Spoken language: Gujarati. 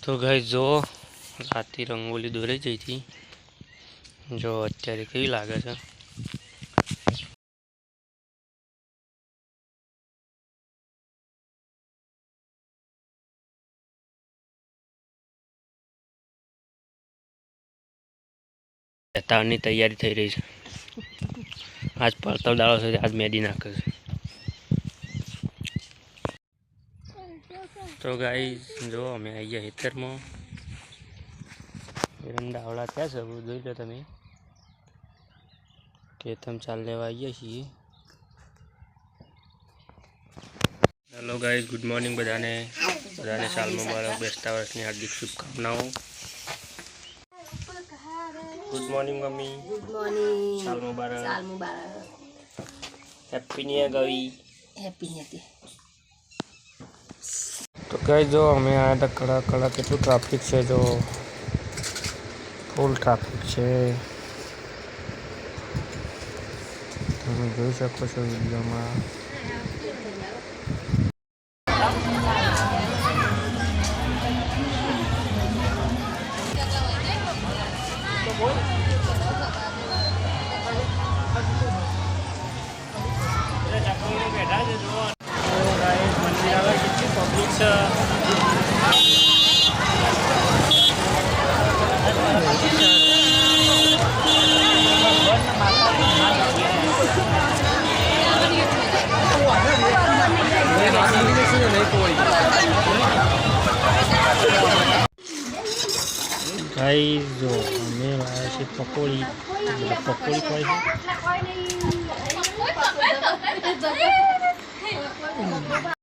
તો ગાઈસ જો રાતે રંગોલી દોરાઈ જઈ હતી, જો અત્યારે કેવી લાગે છે। તારની તૈયારી થઈ રહી છે। આજ પડતર દાડો છે, આજ મેદી નાખે છે। તો ગાઈસ જો અમે આવી ગયા ખેતરમાં, એરંડાવડા ક્યાં છે જોઈ લો તમે, ખેતમ ચાલ લેવા આવીએ છીએ। હેલો ગાઈસ, ગુડ મોર્નિંગ બધાને સાલ મુબારક, બેસતા વર્ષની હાર્દિક શુભકામનાઓ। Good morning mummy, good morning, साल मुबारक, साल मुबारक, हैप्पी न्यू ईयर गवी, हैप्पी न्यू ईयर। तो गाइस जो हमें आया था कड़ा कड़ा કેટલું ટ્રાફિક છે, જો ફૂલ ટ્રાફિક છે, તમે જોઈ શકો છો વિડીયોમાં। મંદિર આવે કેટલી પબ્લિક છે, ગાઈસ જો અમે લાવ્યા છે પકોડી, પકોડી ખાઈ છે।